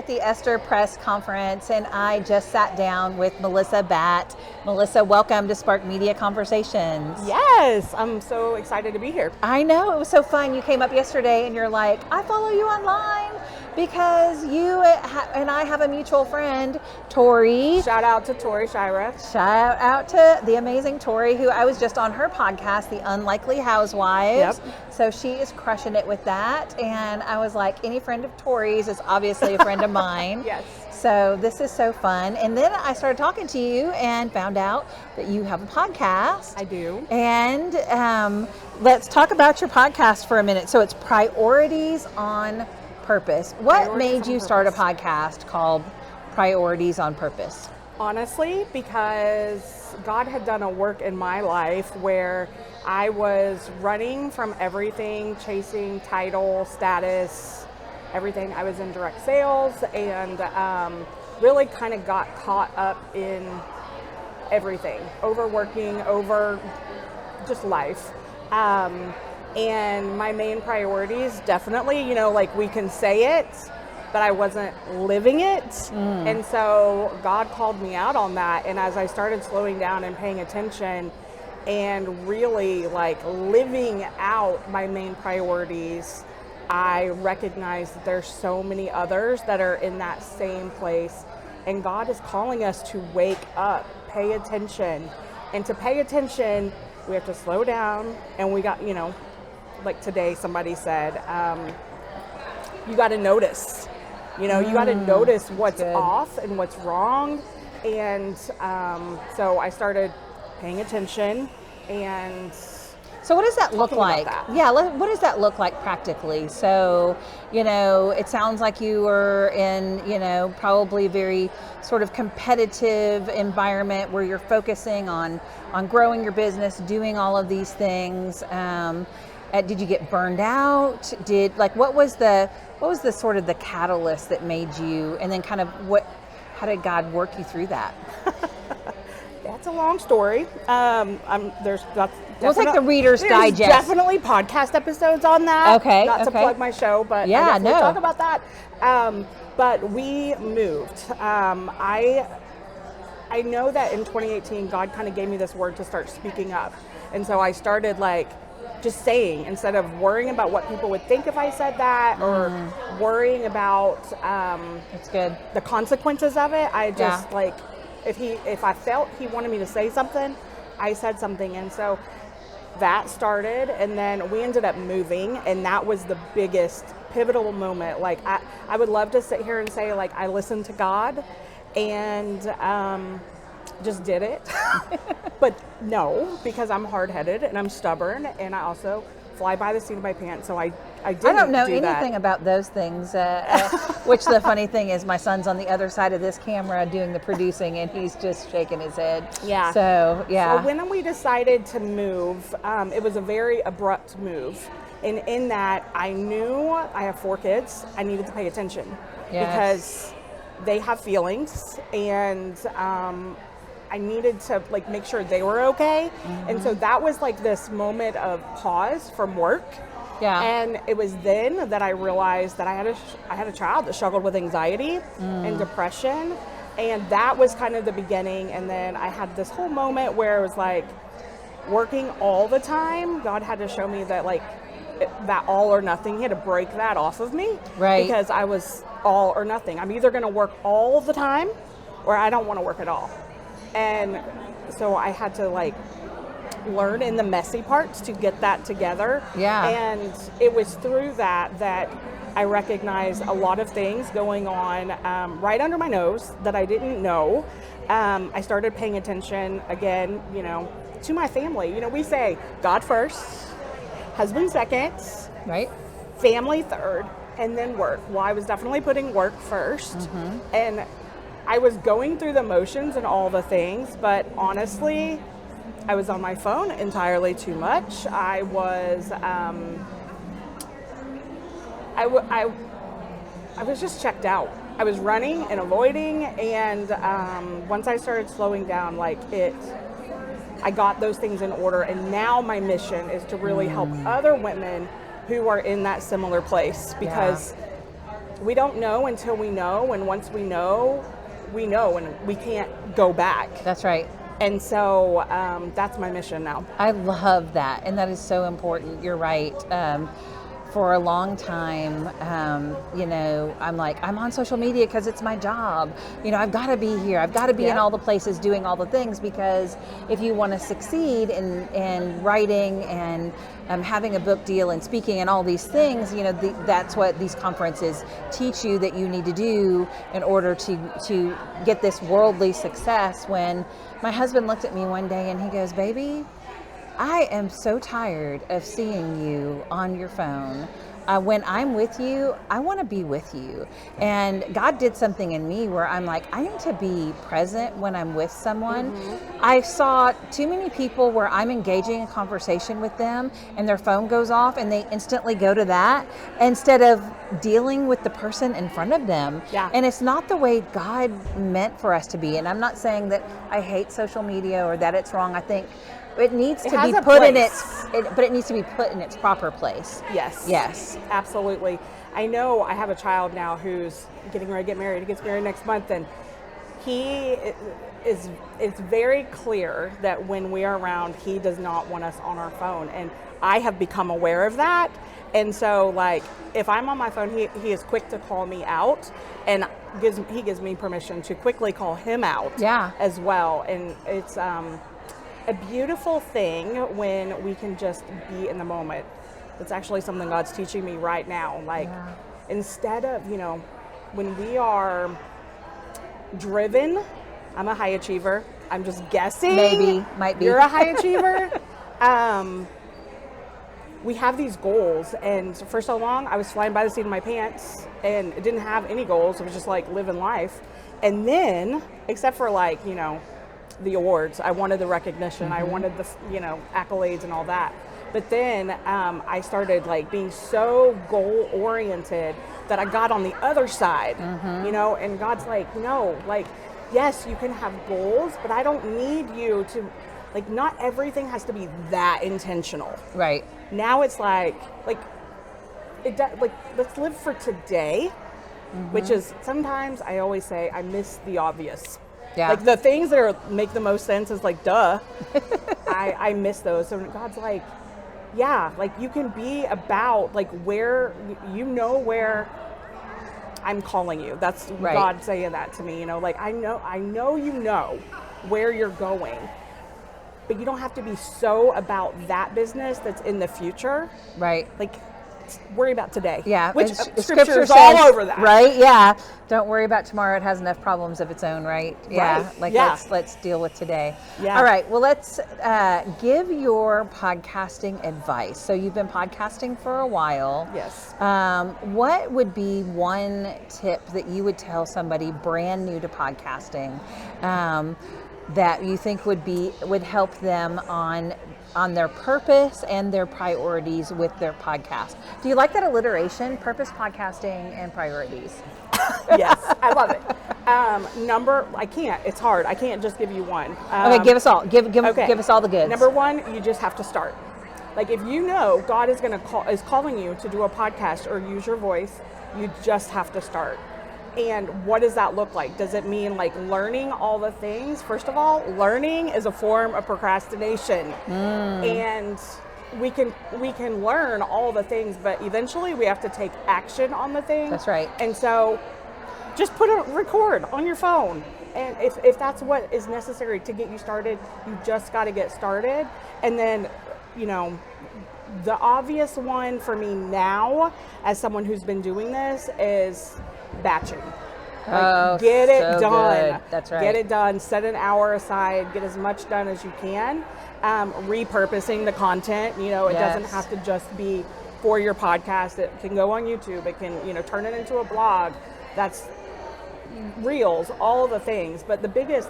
at the Esther Press Conference, and I just sat down with Melissa Batt. Melissa, welcome to Spark Media Conversations. Yes, I'm so excited to be here. I know, it was so fun. You came up yesterday and you're like, I follow you online because you and I have a mutual friend, Tori. Shout out to Tori Shira. Shout out to the amazing Tori, who I was just on her podcast, The Unlikely Housewives. Yep. So she is crushing it with that. And I was like, any friend of Tori's is obviously a friend of mine. Yes. So this is so fun. And then I started talking to you and found out that you have a podcast. I do. And let's talk about your podcast for a minute. So it's Priorities on Purpose. What made you start a podcast called Priorities on Purpose? Honestly, because God had done a work in my life where I was running from everything, chasing title, status, everything. I was in direct sales and really kind of got caught up in everything, overworking, over just life. And my main priorities, definitely, like we can say it, but I wasn't living it. And so God called me out on that. And as I started slowing down and paying attention and really like living out my main priorities, I recognized that there's so many others that are in that same place. And God is calling us to wake up, pay attention. And to pay attention, we have to slow down. And we got, like today somebody said, you got to notice. You got to notice what's off and what's wrong. And so I started paying attention. And so what does that look like? Yeah, what does that look like practically? So, it sounds like you were in, probably a very sort of competitive environment where you're focusing on growing your business, doing all of these things. Did you get burned out? What was the sort of the catalyst that made you, and then kind of how did God work you through that? That's a long story. We'll take the Reader's Digest. Definitely podcast episodes on that. Okay. Not to plug my show, but yeah, we'll talk about that. But we moved. I know that in 2018, God kind of gave me this word to start speaking up. And so I started just saying, instead of worrying about what people would think if I said that, or worrying about that's good. the consequences of it, I just if I felt he wanted me to say something, I said something. And so that started, and then we ended up moving, and that was the biggest pivotal moment. I would love to sit here and say I listened to God and just did it. But no, because I'm hard-headed and I'm stubborn, and I also fly by the seat of my pants. So I don't know anything about those things, which the funny thing is my son's on the other side of this camera doing the producing, and he's just shaking his head. Yeah. So, yeah. So when we decided to move, it was a very abrupt move. And in that, I knew I have 4 kids. I needed to pay attention. Yes. Because they have feelings, and I needed to make sure they were okay. And so that was this moment of pause from work. Yeah. And it was then that I realized that I had a child that struggled with anxiety and depression. And that was kind of the beginning. And then I had this whole moment where it was working all the time. God had to show me that that all or nothing. He had to break that off of me. Right. Because I was all or nothing. I'm either going to work all the time or I don't want to work at all. And so I had to learn in the messy parts to get that together. Yeah. And it was through that I recognized a lot of things going on right under my nose that I didn't know. I started paying attention again, to my family. We say God first, husband second, right? Family third, and then work. Well, I was definitely putting work first. And I was going through the motions and all the things, but honestly, I was on my phone entirely too much. I was, I was just checked out. I was running and avoiding, and once I started slowing down, I got those things in order, and now my mission is to really help other women who are in that similar place, because we don't know until we know, and once we know, and we can't go back. That's right. And so that's my mission now. I love that, and that is so important. You're right. For a long time, I'm like, I'm on social media because it's my job. I've got to be here. I've got to be in all the places doing all the things, because if you want to succeed in writing and having a book deal and speaking and all these things, that's what these conferences teach you that you need to do in order to get this worldly success. When my husband looked at me one day and he goes, "Baby, I am so tired of seeing you on your phone. When I'm with you, I want to be with you." And God did something in me where I'm like, I need to be present when I'm with someone. I saw too many people where I'm engaging in conversation with them and their phone goes off and they instantly go to that instead of dealing with the person in front of them. Yeah. And it's not the way God meant for us to be. And I'm not saying that I hate social media or that it's wrong. I think it needs to be put in but it needs to be put in its proper place. Yes, absolutely. I know I have a child now who's getting ready to get married. He gets married next month, and it's very clear that when we are around, he does not want us on our phone, and I have become aware of that. And so, like, if I'm on my phone, he is quick to call me out, and he gives me permission to quickly call him out as well. And it's a beautiful thing when we can just be in the moment. It's actually something God's teaching me right now. Like, instead of, when we are driven, I'm a high achiever. I'm just guessing. Might be. You're a high achiever. We have these goals, and for so long I was flying by the seat of my pants and didn't have any goals. It was just like living life. And then, except for like, the awards, I wanted the recognition, I wanted the, accolades and all that. But then I started like being so goal oriented that I got on the other side, and God's like, no, like, yes, you can have goals, but I don't need you to, like, not everything has to be that intentional. Right. Now it's like let's live for today, which is, sometimes I always say I miss the obvious. Yeah. Like the things that make the most sense is like, duh. I miss those. So God's like, yeah, like you can be about like where, where I'm calling you. That's God saying that to me, like, I know where you're going, but you don't have to be so about that business that's in the future. Right. Like, worry about today. Yeah. Which scripture is says, all over that. Right. Yeah. Don't worry about tomorrow. It has enough problems of its own. Right. Yeah. Let's deal with today. Yeah. All right. Well, let's give your podcasting advice. So you've been podcasting for a while. Yes. What would be one tip that you would tell somebody brand new to podcasting that you think would help them on their purpose and their priorities with their podcast? Do you like that alliteration? Purpose, podcasting, and priorities. Yes, I love it. I can't. It's hard. I can't just give you one. Okay, give us all. Give us all the goods. Number one, you just have to start. Like, if you know God is calling you to do a podcast or use your voice, you just have to start. And what does that look like? Does it mean like learning all the things? First of all, learning is a form of procrastination. And we can learn all the things, but eventually we have to take action on the things. That's right. And so just put a record on your phone. And if that's what is necessary to get you started, you just got to get started. And then, the obvious one for me now, as someone who's been doing this, is batching. Get it done. Good. That's right. Get it done. Set an hour aside. Get as much done as you can. Repurposing the content. It doesn't have to just be for your podcast. It can go on YouTube. It can, turn it into a blog. That's reels, all the things. But the biggest,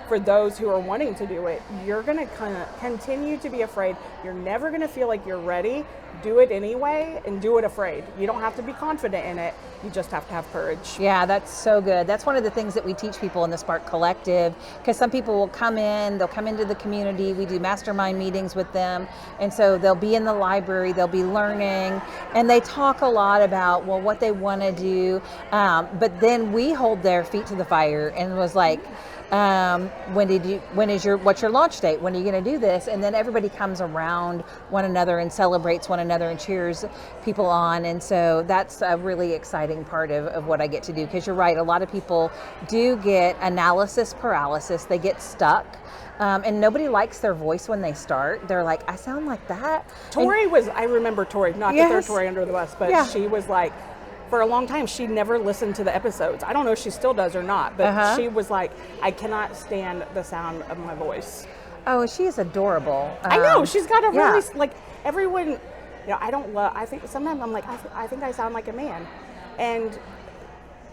for those who are wanting to do it, you're going to kind of continue to be afraid. You're never going to feel like you're ready do it anyway and do it afraid. You don't have to be confident in it. You just have to have courage. Yeah, that's so good. That's one of the things that we teach people in the Spark Collective, because some people will come in, they'll come into the community, we do mastermind meetings with them, and so they'll be in the library, they'll be learning, and they talk a lot about, well, what they want to do, but then we hold their feet to the fire and was like, what's your launch date? When are you going to do this? And then everybody comes around one another and celebrates one another and cheers people on. And so that's a really exciting part of what I get to do, because you're right. A lot of people do get analysis paralysis. They get stuck. And nobody likes their voice when they start. They're like, I sound like that. Tori I remember Tori, not to throw Tori under the bus, but she was like, for a long time, she never listened to the episodes. I don't know if she still does or not, but she was like, I cannot stand the sound of my voice. Oh, she is adorable. I know, she's got a really, like, everyone, I think sometimes I'm like, I think I sound like a man. And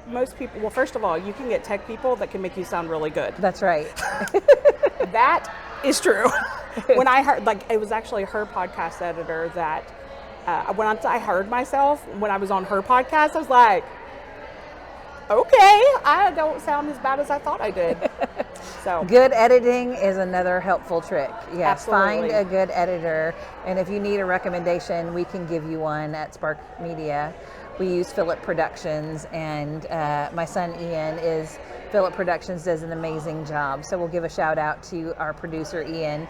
most people, well, first of all, you can get tech people that can make you sound really good. That's right. That is true. When I heard, like, it was actually her podcast editor that, when I heard myself, when I was on her podcast, I was like, okay, I don't sound as bad as I thought I did. So good editing is another helpful trick. Yes, absolutely. Find a good editor, and if you need a recommendation, we can give you one at Spark Media. We use Philip Productions, and my son Ian is Philip Productions, does an amazing job. So we'll give a shout out to our producer Ian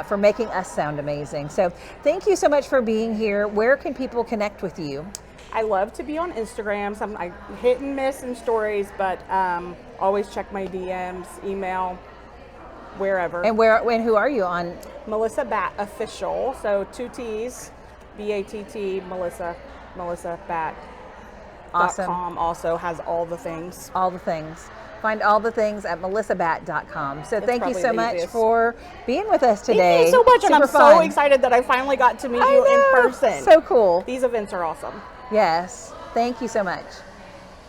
for making us sound amazing. So thank you so much for being here. Where can people connect with you? I love to be on Instagram. I hit and miss in stories, but always check my DMs, email, wherever. And who are you on? Melissa Batt Official. So 2 T's, B-A-T-T, Melissa Batt. Awesome. Also has all the things. All the things. Find all the things at melissabatt.com. So thank you so much for being with us today. Thank you so much, and I'm fun. so excited that I finally got to meet you in person. So cool. These events are awesome. Yes. Thank you so much.